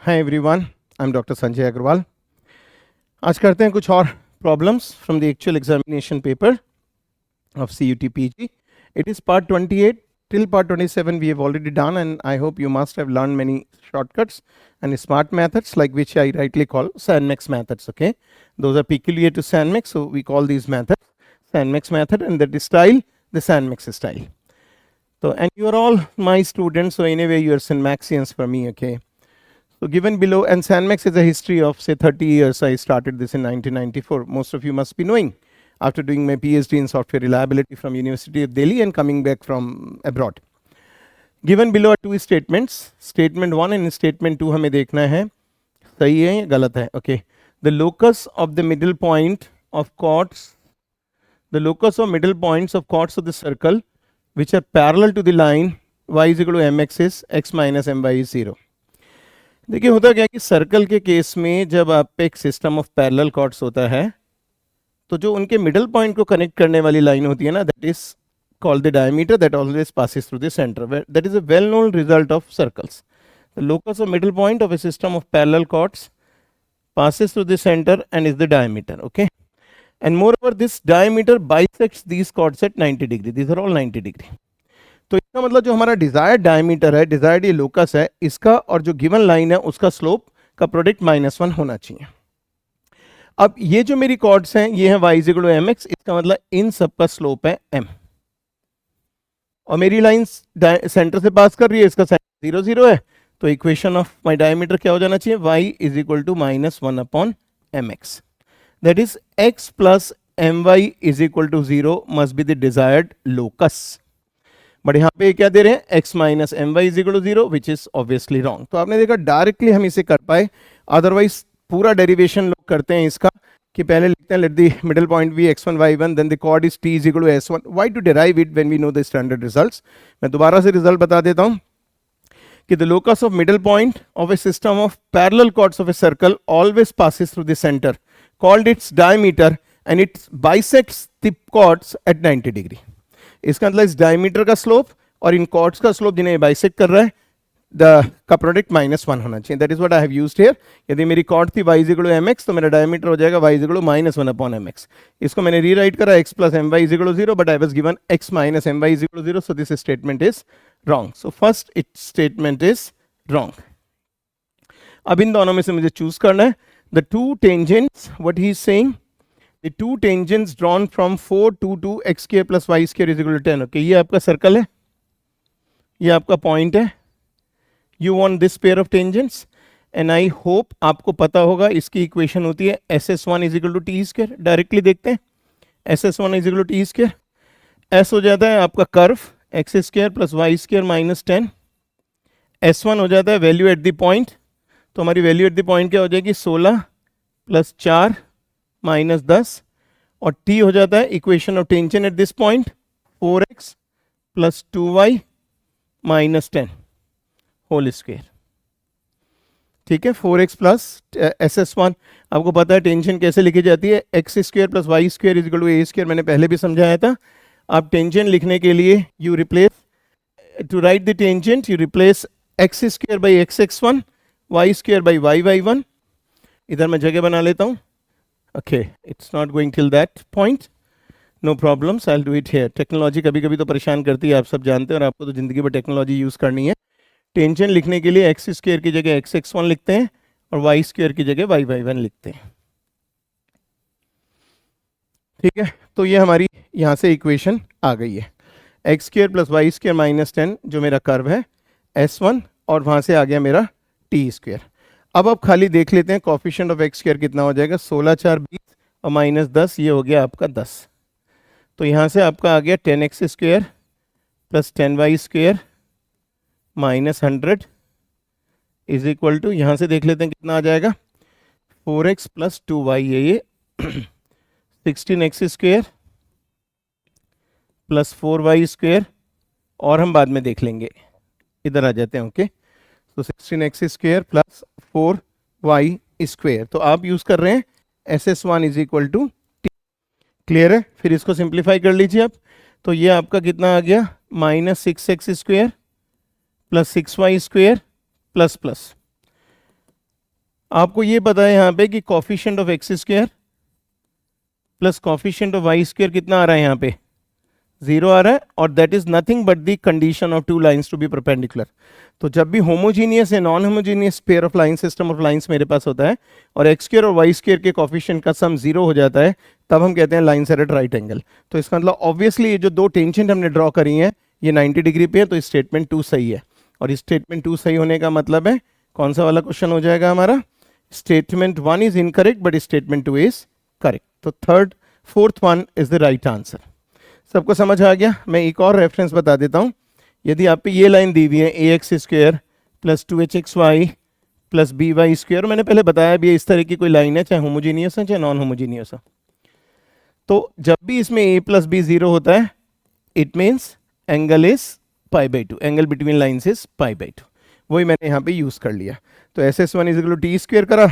Hi everyone, I am doctor Sanjay Agarwal. आज करते हैं कुछ और problems from the actual examination paper of CUT PG. It is part 28. Till part 27 we have already done, and I hope you must have learned many shortcuts and smart methods, like which I rightly call SandMax methods. Okay, those are peculiar to SandMax, so we call these methods SandMax method, and that style the SandMax style. So, and you are all my students, so anyway you are SandMaxians for me. Okay, so given below, and SandMax is a history of say 30 years. I started this in 1994. Most of you must be knowing, after doing my PhD in software reliability from University of Delhi and coming back from abroad. Given below are two statements. Statement 1 and statement 2 हमें देखना है सही है या गलत है. Okay. The locus of the middle point of chords, the locus of middle points of chords of the circle which are parallel to the line y is equal to mx is x minus my is 0. देखिए होता क्या कि circle के case में जब आप पे एक सिस्टम ऑफ पैरेलल कॉर्ड्स होता है तो जो उनके मिडल पॉइंट को कनेक्ट करने वाली लाइन होती है ना, that is called the diameter that always passes through the centre. That is a well known result of circles. The locus of middle point of a system of parallel chords passes through the center and is the diameter. Okay, and moreover this diameter bisects these chords at 90 degree. These are all 90 degree. तो इसका मतलब जो हमारा desired diameter है, desired ये locus है, इसका और जो गिवन लाइन है उसका स्लोप का प्रोडक्ट -1 होना चाहिए. अब ये जो मेरी कॉर्ड्स हैं ये है y is equal to mx. इसका मतलब इन सब का स्लोप है m, और मेरी लाइन सेंटर से पास कर रही है, इसका सेंटर 0 0 है, तो इक्वेशन ऑफ माय डायमीटर क्या हो जाना चाहिए, y is equal to -1 upon mx. That is x plus my is equal to 0 must be the desired locus. But यहाँ पे क्या दे रहे हैं, x minus my is equal to 0, which is obviously wrong. तो आपने देखा डायरेक्टली हम इसे कर पाए, अदरवाइज पूरा डेरिवेशन लोग करते हैं इसका कि पहले लिखते हैं let the middle point be x1 y1 then the chord is t is equal to s1. Why to derive it when we know the standard results. मैं दोबारा से रिजल्ट बता देता हूं कि the locus of middle point of a system of parallel chords of a circle always passes through the centre called its diameter and it bisects the chords at 90 degree. इसका मतलब इस डायमीटर का slope और इन chords का slope जिन्हें bisect कर रहा है का प्रोडक्ट -1 होना चाहिए. That is what I have used here. यदि मेरी कॉर्ड थी y is equal to mx तो मेरा डायमीटर हो जाएगा y is equal to -1 upon mx. इसको मैंने रीराइट करा x plus my is equal to 0, but I was given x minus my is equal to 0, so this statement is wrong. So first it statement is wrong. अब इन दोनों में से मुझे choose करना है. The two tangents, what he is saying, the two tangents drawn from 4 to x square plus y square is equal to 10. Okay, ये आपका सर्कल है, ये आपका पॉइंट है. You want this pair of tangents, and I hope आपको पता होगा इसकी इक्वेशन होती है SS1 is equal to T square. Directly देखते हैं, SS1 is equal to T square. S हो जाता है आपका curve x square plus y square minus 10. S1 हो जाता है वैल्यू एट द पॉइंट, तो हमारी वैल्यू एट द पॉइंट क्या हो जाएगी, 16 प्लस 4 माइनस 10, और T हो जाता है equation of tension at this point 4x plus 2y minus 10 whole square. ठीक है, 4x प्लस SS1. आपको पता है टेंशन कैसे लिखी जाती है, x square plus y square is equal to a square. मैंने पहले भी समझाया था. आप टेंशन लिखने के लिए you replace, to write the tangent you replace x square by x x1, y square by y y1. इधर मैं जगह बना लेता हूँ. Okay, it's not going till that point, no problems, I will do it here. Technology कभी कभी तो परेशान करती है, आप सब जानते हैं, और आपको तो जिंदगी भर टेक्नोलॉजी यूज करनी है. टेंशन लिखने के लिए एक्स स्क्वायर की जगह एक्स x1 लिखते हैं और वाई स्क्वायर की जगह वाई y1 लिखते हैं. ठीक है, तो ये हमारी यहाँ से इक्वेशन आ गई है. X square plus y square minus 10 जो मेरा कर्व है S1, और वहाँ से आ गया मेरा टी स्क्वायर. अब आप खाली देख लेते हैं कोफिशिएंट ऑफ एक्स स्क्वायर कितना हो जाएगा, 16 4 20 और माइनस 10, ये हो गया आपका 10. तो यहाँ से आपका आ गया 10x square plus 10y square minus 100 is equal to, यहाँ से देख लेते हैं कितना आ जाएगा, 4x प्लस 2y ये 16x square plus 4y square, और हम बाद में देख लेंगे, इधर आ जाते हैं. ओके, तो 16x square plus 4y square. तो आप यूज कर रहे हैं SS1 is equal to T. Clear है. फिर इसको सिंप्लीफाई कर लीजिए आप. तो ये आपका कितना आ गया, -6x square plus 6y square plus plus आपको ये पता है यहाँ पे कि coefficient of x square plus coefficient of y square कितना आ रहा है यहाँ पे, 0 आ रहा है, और that is nothing but the condition of two lines to be perpendicular. तो जब भी होमोजीनियस या non homogeneous pair of line system of lines मेरे पास होता है और एक्स स्क्वायर और वाई स्क्वायर के कॉफिशिएंट का सम 0 हो जाता है, तब हम कहते हैं lines are at right angle. तो इसका मतलब ऑब्वियसली ये जो दो टेंजेंट हमने ड्रॉ करी हैं ये 90 डिग्री पे है, तो स्टेटमेंट 2 सही है। और स्टेटमेंट 2 सही होने का मतलब है कौन सा वाला क्वेश्चन हो जाएगा हमारा, statement 1 is incorrect but statement 2 is correct. तो fourth one is the right answer. सबको समझ आ गया? मैं एक और रेफरेंस बता देता हूं। यदि आप पे ये लाइन दी हुई है A X square plus 2hxy plus B Y square, मैंने पहले बताया भी इस तरह की कोई लाइन है, चाहे होमोजीनियस है चाहे नॉन होमोजीनियस है, तो जब भी इसमें a प्लस बी 0 होता है it means angle is π/2, angle between lines is π/2। वही मैंने यहाँ पे यूज कर लिया। तो SS1 is equal to T square करा,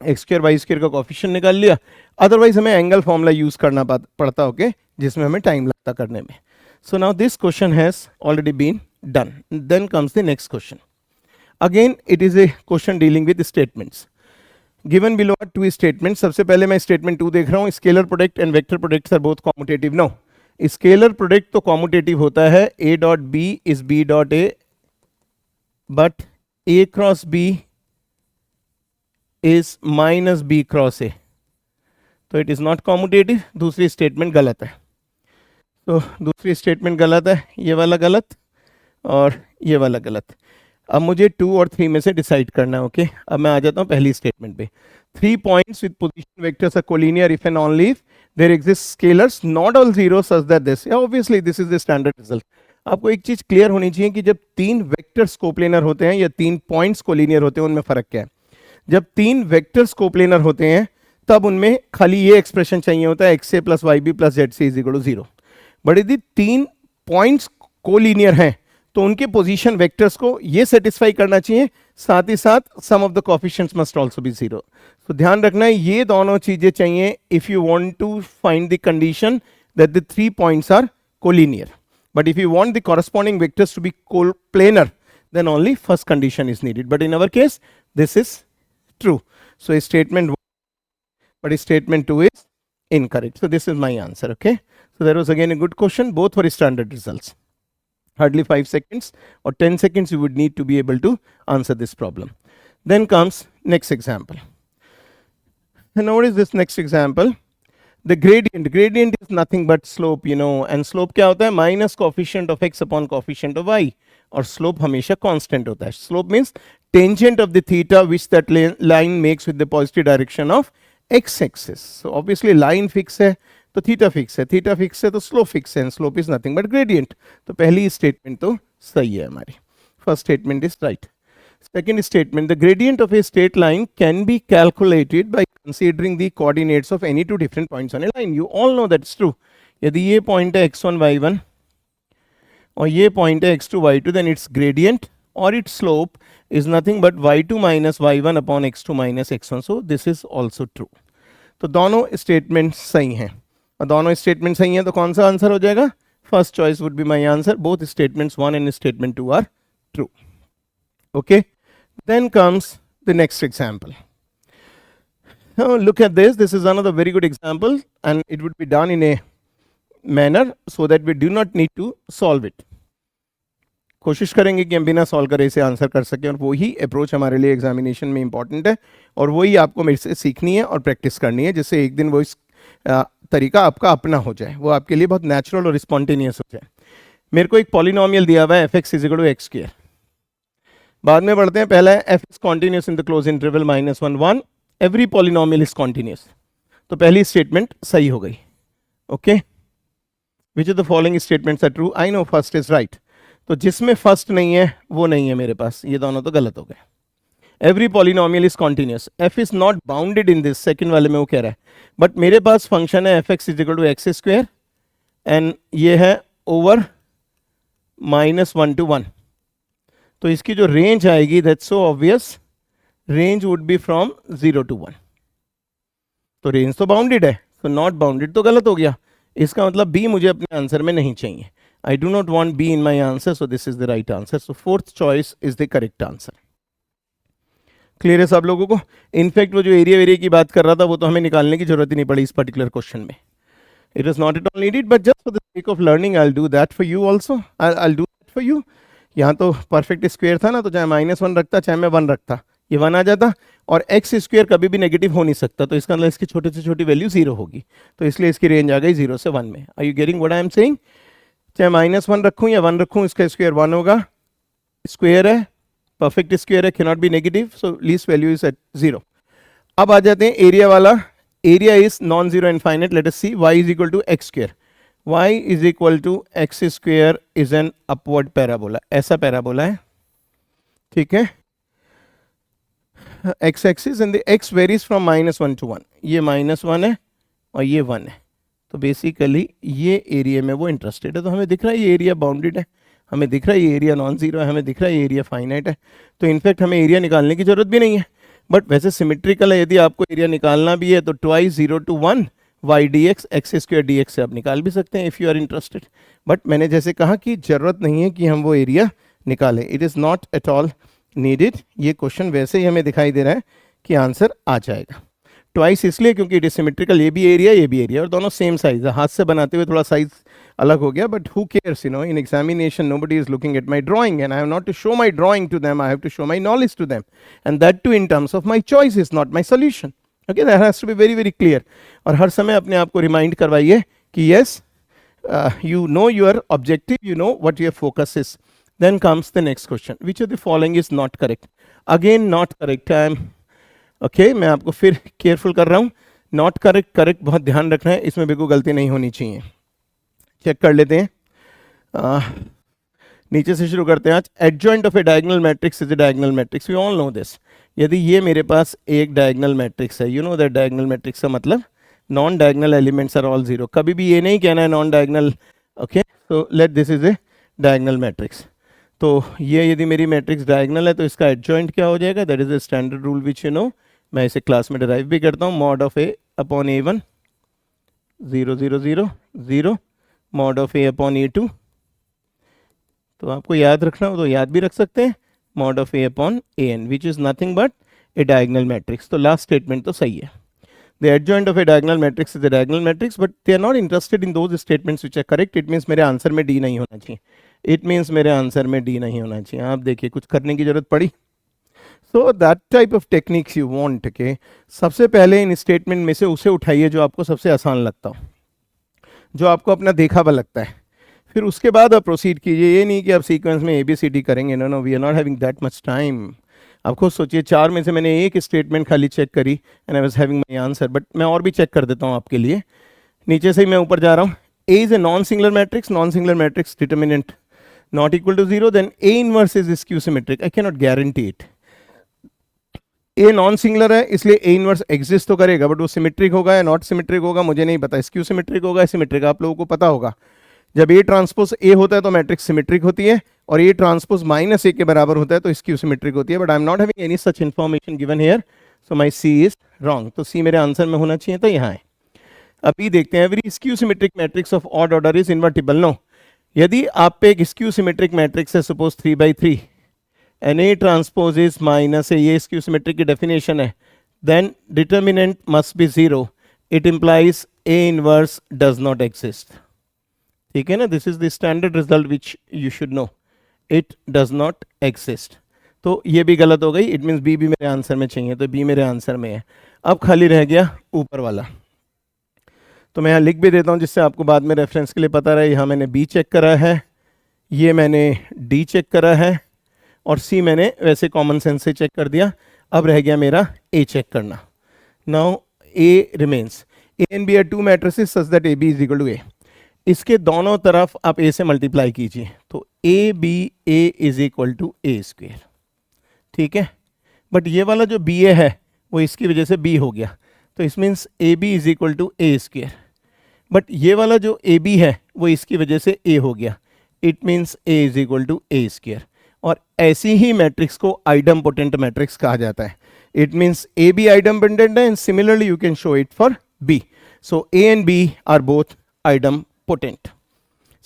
एक्स स्क्वायर वाई स्क्वायर का कॉफिशिएंट निकाल लिया। अदरवाइज हमें एंगल फॉर्मूला यूज करना पड़ता, ओके, जिसमें हमें टाइम लगता करने में। So now this question has already been done. Then comes the next question. Again it is a question dealing with statements given below are two statement. सबसे पहले मैं स्टेटमेंट 2 देख रहा हूँ, scalar product and vector product are both commutative. No, scalar product तो commutative होता है, a dot b is b dot a, but a cross b is minus b cross a, तो इट इज नॉट कॉम्यूटेटिव। दूसरी statement गलत है, तो दूसरी statement गलत है, ये वाला गलत और ये वाला गलत। अब मुझे 2 और 3 में से डिसाइड करना है, ओके। अब मैं आ जाता हूँ पहली स्टेटमेंट पे। 3 points with position vectors are collinear if and only if there exist scalars not all zero such that this, obviously this is the standard result. आपको एक चीज क्लियर होनी चाहिए कि जब 3 वेक्टर्स कोप्लेनर होते हैं या 3 पॉइंट्स कोलिनियर होते हैं, उनमें फर्क क्या है। जब 3 वेक्टर्स कोप्लेनर होते हैं तब उनमें खाली ये एक्सप्रेशन चाहिए होता है x a plus y b plus z c is equal to 0। But यदि 3 पॉइंट्स कोलिनियर हैं तो उनके पोजीशन वेक्टर्स को ये सेटिस्फाई करना चाहिए, साथ ही साथ sum of the coefficients must also be 0। तो ध्यान रखना है ये दोनों चीजें चाहिए if you want to find the condition that the 3 points are collinear. But if you want the corresponding vectors to be coplanar then only first condition is needed, but in our case this is true. So statement 1, but statement 2 is incorrect. So this is my answer, okay. So that was again a good question, both were standard results. Hardly 5 seconds or 10 seconds you would need to be able to answer this problem. Then comes next example. And what is this next example? The gradient is nothing but slope, you know, and slope क्या होता है, minus coefficient of x upon coefficient of y, और slope हमेशा constant होता है। Slope means tangent of the theta which that line makes with the positive direction of x axis. So obviously line fix है तो theta fix है, theta fix है तो slope fix है, and slope is nothing but gradient. तो पहली statement तो सही है हमारी, first statement is right. Second statement, the gradient of a straight line can be calculated by considering the coordinates of any two different points on a line. You all know that's true. यदि ये point है x1 y1 और ये point है x2 y2, then its gradient or its slope is nothing but y2 minus y1 upon x2 minus x1. So this is also true. तो दोनों statement सही हैं, और दोनों स्टेटमेंट सही हैं तो कौन सा आंसर हो जाएगा? First choice would be my answer. Both statements 1 and statement 2 are true, okay. Then comes the next example. Now look at this. This is another very good example, and it would be done in a manner so that we do not need to solve it. कोशिश करेंगे कि हम बिना solve करे इसे answer कर सकें, और वही अप्रोच हमारे लिए एग्जामिनेशन में इंपॉर्टेंट है, और वही आपको मेरे से सीखनी है और प्रैक्टिस करनी है, जिससे एक दिन वो इस तरीका आपका अपना हो जाए, वो आपके लिए बहुत नेचुरल और स्पॉन्टेनियस हो जाए। मेरे को एक पॉलिनोमियल दिया हुआ है f x is equal to x square, बाद में पढ़ते हैं। पहला है f is continuous in the closed interval -1 1, every polynomial is continuous. तो पहली स्टेटमेंट सही हो गई, okay. Which of the following statements are true? I know first is right, तो जिसमें फर्स्ट नहीं है वो नहीं है मेरे पास, ये दोनों तो गलत हो गए। Every polynomial is continuous, f is not bounded in this, second वाले में वो कह रहा है, बट मेरे पास फंक्शन है f x is equal to x square, and ये है ओवर -1 to 1। तो इसकी जो रेंज आएगी that's so obvious, range would be from 0 to 1। तो रेंज तो बाउंडेड है, तो नॉट बाउंडेड तो गलत हो गया। इसका मतलब बी मुझे अपने आंसर में नहीं चाहिए। I do not want be in my answer, so this is the right answer. So fourth choice is the correct answer. Clear है सब लोगों को? इनफैक्ट वो जो एरिया वेरिया की बात कर रहा था वो तो हमें निकालने की जरूरत ही नहीं पड़ी इस पर्टिकुलर क्वेश्चन में. It is not at all needed, but just for the sake of learning I will do that for you also. I do that for you. यहाँ तो परफेक्ट स्क्वायर था ना, तो चाहे -1 रखता चाहे मैं 1 रखता, ये 1 आ जाता. और एक्स स्क्वायर कभी भी नेगेटिव हो नहीं सकता, तो इसका मतलब इसकी छोटी से छोटी वैल्यू 0 होगी. तो इसलिए इसकी रेंज आ गई 0 से 1 में. Are you getting what I am saying? चाहे -1 रखूँ या 1 रखूँ, इसका स्क्वायर 1 होगा. स्क्वायर है, परफेक्ट स्क्वायर है, can not be negative, so least value is at 0. अब आ जाते हैं एरिया वाला. Area is non zero infinite. Let us see y is equal to x square. y is equal to x square is an upward parabola. ऐसा parabola है, ठीक है. x axis and the x varies from -1 to 1. ये -1 है और ये 1 है. तो बेसिकली ये एरिया में वो इंटरेस्टेड है. तो हमें दिख रहा है ये एरिया बाउंडेड है, हमें दिख रहा है ये एरिया नॉन जीरो है, हमें दिख रहा है ये एरिया फाइनाइट है. तो इनफैक्ट हमें एरिया निकालने की जरूरत भी नहीं है. बट वैसे सिमेट्रिकल है, यदि आपको एरिया निकालना भी है तो twice 0 to 1 y dx x square d x से आप निकाल भी सकते हैं if you are interested. But मैंने जैसे कहा कि ज़रूरत नहीं है कि हम वो एरिया निकालें. It is not at all needed. ये क्वेश्चन वैसे ही हमें दिखाई दे रहा है कि आंसर आ जाएगा. ट्वाइस इसलिए क्योंकि इट इज सिमेट्रिकल. ये भी एरिया और दोनों सेम साइज है. हाथ से बनाते हुए थोड़ा साइज अलग हो गया, but who cares, you know, in examination nobody is looking at my drawing and I have not to show my drawing to them, I have to show my knowledge to them, and that too in terms of my choice is not my solution. Okay, that has to be very very clear. और हर समय अपने आप को remind करवाइए कि yes, you know your objective, you know what your focus is. Then comes the next question, which of the following is not correct? Again not correct. I am okay, मैं आपको फिर केयरफुल कर रहा हूँ. Not correct, correct बहुत ध्यान रखना है, इसमें बिल्कुल गलती नहीं होनी चाहिए. चेक कर लेते हैं. नीचे से शुरू करते हैं आज. Adjoint of a diagonal matrix is a diagonal matrix. We all know this. यदि ये मेरे पास एक डायगोनल मैट्रिक्स है, you know that diagonal matrix का मतलब non diagonal elements are all zero. कभी भी ये नहीं कहना है non diagonal. Okay, so let this is a diagonal matrix. तो ये यदि मेरी मैट्रिक्स डायगोनल है तो इसका एडजॉइंट क्या हो जाएगा? That is a standard rule which you know, मैं इसे क्लास में डिराइव भी करता हूँ. Mod of A upon A1 0 0 0 0, mod of A upon A2. तो आपको याद रखना हो तो याद भी रख सकते हैं. Mod of A upon AN which is nothing but A diagonal matrix. तो लास्ट स्टेटमेंट तो सही है. The adjoint of a diagonal matrix is a diagonal matrix, but they are not interested in those statements which are correct. It means मेरे answer में D नहीं होना चाहिए. It means मेरे आंसर में D नहीं होना चाहिए. आप देखिए कुछ करने की जरूरत पड़ी. So that type of techniques you want, okay? सबसे पहले इन स्टेटमेंट में से उसे उठाइए जो आपको सबसे आसान लगता हो, जो आपको अपना देखा हुआ लगता है. फिर उसके बाद आप प्रोसीड कीजिए. ये नहीं कि आप सीक्वेंस में ABCD करेंगे. No no, we are not having that much time. आप खुद सोचिए, 4 में से मैंने एक स्टेटमेंट खाली चेक करी and I was having my answer. But मैं और भी चेक कर देता हूँ आपके लिए. नीचे से ही मैं ऊपर जा रहा हूँ. A is a non singular matrix. Non singular matrix determinant not equal to 0, then A inverse is skew symmetric. I can not guarantee it. A non singular है इसलिए ए इनवर्स एग्जिस्ट तो करेगा, बट वो symmetric होगा या not symmetric होगा मुझे नहीं पता. स्क्यू सिमेट्रिक होगा या सिमेट्रिक आप लोगों को पता होगा. जब ए ट्रांसपोज ए होता है तो मैट्रिक्स सिमेट्रिक होती है, और ए ट्रांसपोज -a के बराबर होता है तो स्क्यू सिमेट्रिक होती है. But I am not having any such information given here, so my C is wrong. तो सी मेरे आंसर में होना चाहिए, तो यहाँ है. अभी देखते हैं. Every skew symmetric matrix of odd order is invertible. No, यदि आप पे एक स्क्यू सिमेट्रिक मैट्रिक्स है, suppose 3/3, and A transpose is -a, ये स्क्यू सिमेट्रिक की डेफिनेशन है, then determinant must be 0. It implies A inverse does not exist. ठीक है ना? This is the standard result which you should know. It does not exist. तो ये भी गलत हो गई. इट मीन्स बी भी मेरे आंसर में चाहिए, तो बी मेरे आंसर में है. अब खाली रह गया ऊपर वाला. तो मैं यहाँ लिख भी देता हूँ जिससे आपको बाद में रेफरेंस के लिए पता रहे. यहाँ मैंने बी चेक करा है, ये मैंने डी चेक करा है, और सी मैंने वैसे कॉमन सेंस से चेक कर दिया. अब रह गया मेरा ए चेक करना. Now A remains. A and B are two matrices such that A B is equal to A. इसके दोनों तरफ आप ए से मल्टीप्लाई कीजिए, तो A B A is equal to A square. ठीक है, बट ये वाला जो बी ए है वो इसकी वजह से बी हो गया, तो इस means A B is equal to A square. But ये वाला जो ए बी है वो इसकी वजह से ए हो गया. It means A is equal to A square. और ऐसी ही मैट्रिक्स को आइडम्पोटेंट मैट्रिक्स कहा जाता है. It means A B idempotent है, and similarly you can show it for B. So A and B are both idempotent.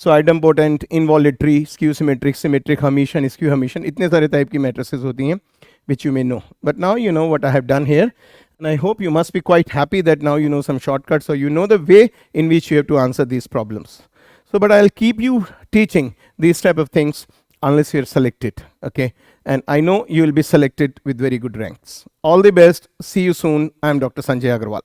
So idempotent, involutory, skew symmetric, symmetric, hermitian, skew hermitian, इतने सारे type की matrices होती हैं which you may know. But now you know what I have done here. And I hope you must be quite happy that now you know some shortcuts, or you know the way in which you have to answer these problems. So, but I'll keep you teaching these type of things unless you're selected. Okay. And I know you will be selected with very good ranks. All the best. See you soon. I'm Dr. Sanjay Agarwal.